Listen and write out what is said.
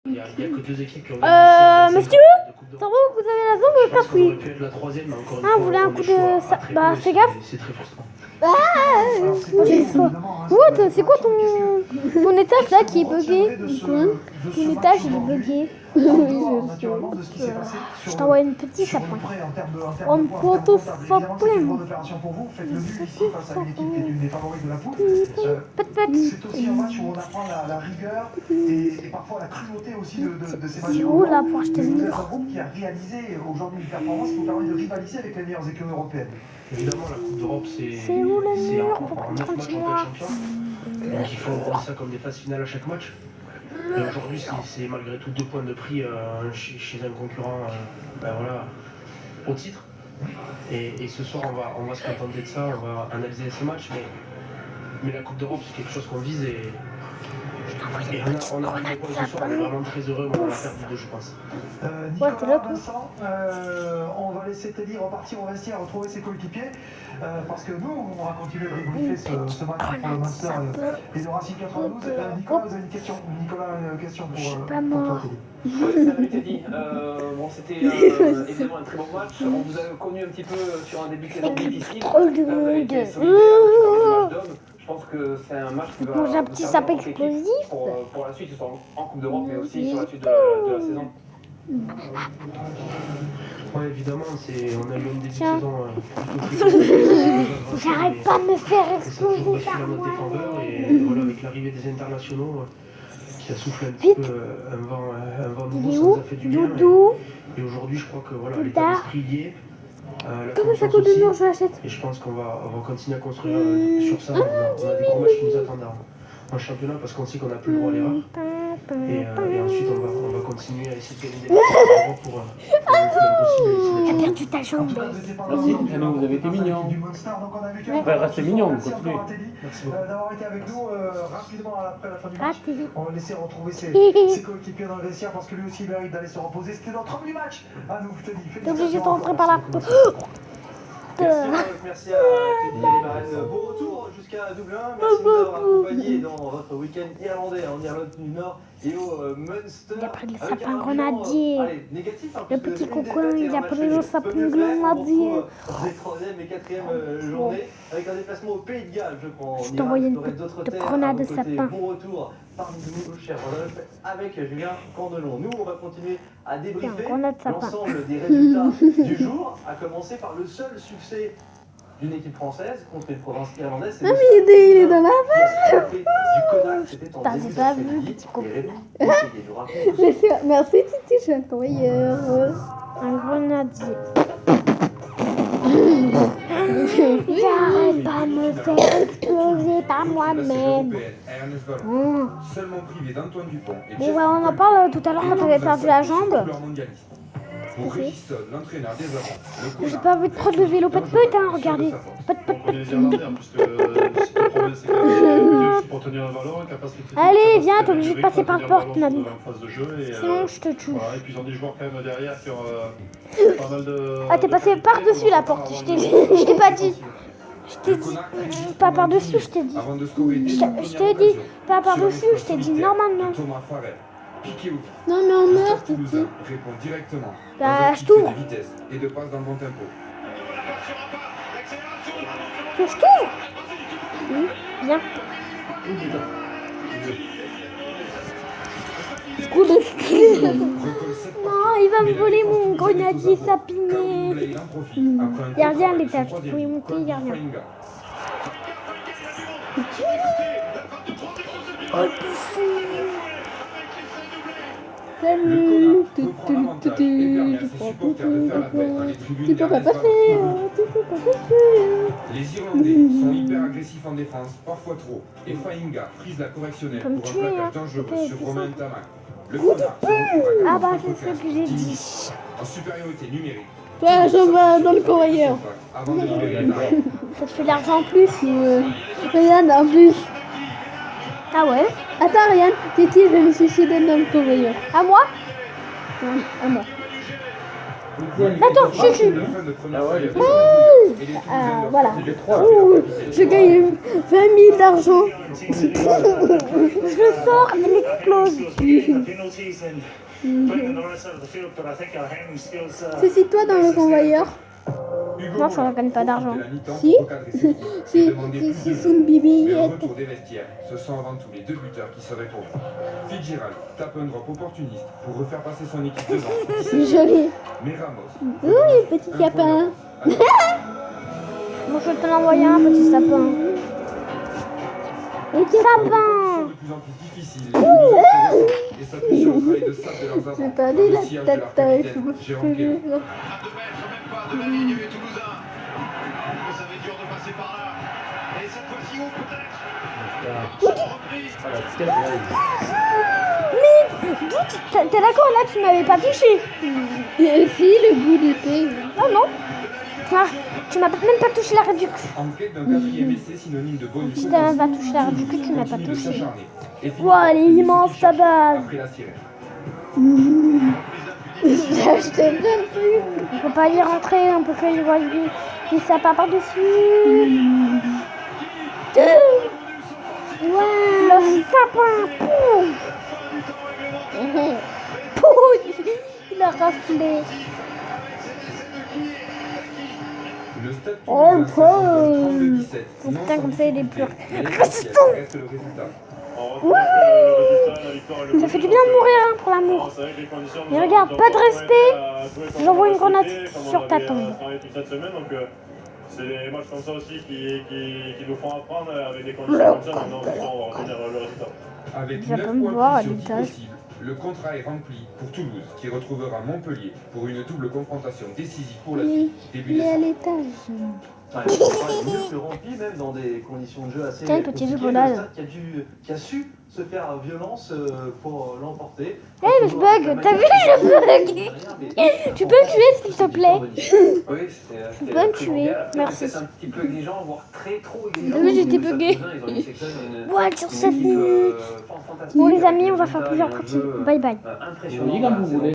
Il n'y a que 2 équipes qui ont gagné. Monsieur, c'est bon, vous avez la zone ou pas pris? Ah, vous voulez un coup de ça? Bah, fais gaffe. C'est très frustrant. What? C'est quoi ton étage là qui est bugué? Ton étage il est bugué. Je t'envoie une petite sapin. On peut tout faire plein. C'est aussi un match où on apprend la rigueur et parfois la cruauté aussi de ces matchs. C'est où là pour acheter le C'est mur? un groupe qui a réalisé aujourd'hui une performance qui vous permet de rivaliser avec les meilleures équipes européennes. Évidemment, la Coupe d'Europe, c'est où le c'est mur en pour 9 matchs en continuer? tant que champion. Donc il faut voir ça comme des phases finales à chaque match. Et aujourd'hui, c'est malgré tout 2 points de prix chez un concurrent au titre. Et ce soir, on va se contenter de ça, on va analyser ces matchs. Mais la Coupe d'Europe, c'est quelque chose qu'on vise et on a un point ce soir, on est vraiment très heureux, on va la faire du 2, je pense. Nicolas, Vincent, on va laisser Teddy repartir au vestiaire retrouver ses coéquipiers parce que nous, on va continuer de débriefer ce match pour le Munster et le Racing 92. Nicolas, vous avez une question? Nicolas, une question pour toi, Teddy. Oui, salut Teddy. Bon, c'était évidemment un très bon match. On vous a connu un petit peu sur un début de saison difficile. Là, vous avez été solidaire sur le match d'homme. Je pense que c'est un match qui va Manger un petit sapin explosif. Pour la suite, en Coupe d'Europe, mais aussi sur la suite de la saison. Oui, évidemment, on a eu un début de saison J'arrête pas de me faire exploser par par moi. Et voilà, avec l'arrivée des internationaux qui a soufflé un petit peu un vent nouveau, ça nous a fait du bien. Et aujourd'hui, je crois que voilà, l'état d'esprit y est. Comment ça coûte de mur, je l'achète? Et je pense qu'on va continuer à construire sur ça. On a des gros matchs qui nous attendent en championnat parce qu'on sait qu'on n'a plus le droit à l'erreur. Et ensuite, on va continuer à essayer de gagner des matchs pour T'as perdu ta jambe. Merci, vous avez été mignon. Restez mignon, continuez. Merci d'avoir été avec nous rapidement après la fin du match. On va laisser retrouver ses coéquipiers dans le vestiaire parce que lui aussi il mérite d'aller se reposer. C'était notre premier match à nous, Teddy. T'es obligé de rentrer par là. Merci à Teddy et les Marraines. Bon retour jusqu'à Dublin. Merci de nous avoir accompagnés dans votre week-end irlandais en Irlande du Nord et au Munster. Il a pris le sapin grenadier. Allez, négatif, hein, Le petit coquin, il a pris le sapin grenadier. Les 3e et 4e journées avec un déplacement au Pays de Galles, je crois. Je t'envoie une petite grenade de sapin. Bon retour parmi nous, cher Rodolphe, avec Julien Candelon. Nous, on va continuer à débriefer l'ensemble des résultats du jour, à commencer par le seul succès d'une équipe française contre une province irlandaise. Ah mais il est dans la vache. Du Kodak, c'était en début pas vu, petit coquin. Merci Titi, je suis un convoyeur. Un grenadier. J'arrête pas de me faire exploser par moi-même. Seulement privé d'Antoine Dupont et Bon, ouais, on en parle tout à l'heure quand t'avais perdu la jambe. Pour Régis, l'entraîneur des avants. J'ai pas envie de prendre le vélo, pas de pute, hein, regardez. Pas de pute. Allez, viens, t'es obligé de passer par la porte, Nani. Sinon, je te tue. Et puis ils ont des joueurs quand même derrière qui ont pas mal de... Ah, t'es passé par-dessus la porte, je t'ai pas dit. Je t'ai dit, pas par-dessus, je t'ai dit. Je t'ai dit, pas par-dessus, je t'ai dit normalement. Non mais on meurt, Titi. Répond directement. Bah, je t'ouvre. De vitesse et de passe dans le bon tempo. Que je t'ouvre? Viens. Coup de ski. Non, il va me voler mon grenadier sapiné. Y'a rien à l'étage, tu peux y monter, y'a rien. Oh, Salut. Tu peux pas passer. Les Irlandais sont hyper agressifs en défense, parfois trop. Et Fainga frise la correctionnelle pour un plaquage dangereux sur Romain Tamac. Le connard se retrouve à ah bah c'est ce que j'ai dit. en supériorité numérique. Toi, je vais dans le convoyeur. Avant de libérer la balle. Ça te fait l'argent en plus. Regarde en plus. Ah ouais? Attends, regarde, Titi, je me suis suicidé dans le convoyeur. À moi? À moi. Attends, chut. Voilà. Je gagne 20 000 d'argent. Je sors, elle explose. C'est toi dans le convoyeur. Non, ça ne gagne pas d'argent. Si. Si c'est une Le bibillette. retour des vestiaires, ce sont avant tout les deux buteurs qui se répondent. Fitzgerald tape un drop opportuniste pour refaire passer son équipe devant. C'est joli. Mais Ramos. Oui, petit lapin. Bon, je vais te l'envoyer un petit sapin. Sapin. De plus en plus difficile. Et s'appuie sur le travail de sape de leurs avants. J'ai perdu la Le sillage de leur tête. capitaine, Je me Jérôme fais Guérin. À 2 mètres, même pas de la ligne, les Toulousains. Ça va être dur de passer par là. Et cette fois-ci, où peut-être T'es d'accord, là, tu m'avais pas touché. Si, le bout d'épée. Ah non. Tu m'as même pas touché l'arrêt du cul. En quête d'un quatrième essai synonyme de bonus. Si t'as même pas touché l'arrêt du cul, tu m'as pas Continue de touché. s'acharner. Et finit Wow, par elle est trouver ce immense, qu'il ta cherche base. après la sirène. J'ai acheté plein de trucs. On peut pas y rentrer, on peut que y voir des sapins par-dessus. Ouais, le sapin. Pouf. Il a raflé. Le stade Oh, toulousain s'impose 32-17. Oh, Non putain, sans comme ça, il est difficulté, plus- mais l'essentiel reste le résultat. Ça fait du bien de mourir hein, pour l'amour. Mais regarde, pas de respect. J'envoie une grenade sur ta tombe. C'est des matchs comme ça aussi qui nous font apprendre avec des conditions comme ça. Maintenant, on va retenir le résultat. Avec Ça 9 peut me points voir à plus sur 10 l'étage. possibles, le contrat est rempli pour Toulouse qui retrouvera Montpellier pour une double confrontation décisive pour la suite début Il est à décembre. l'étage. Ouais, le contrat est mieux que rempli, même dans des conditions de jeu assez Tiens, une petite compliquées. rigolade. Le stade qui a su se faire violence pour l'emporter. Eh, mais je bug. T'as vu, je bug. Tu peux me tuer, s'il te plaît? Oui, Tu peux me tuer, merci. C'est un petit peu exigeant, voire trop exigeant. T'as vu, j'étais bugué. Ouais, sur cette minute. Bon, les amis, on va faire plusieurs parties. Bye bye. Impressionnant.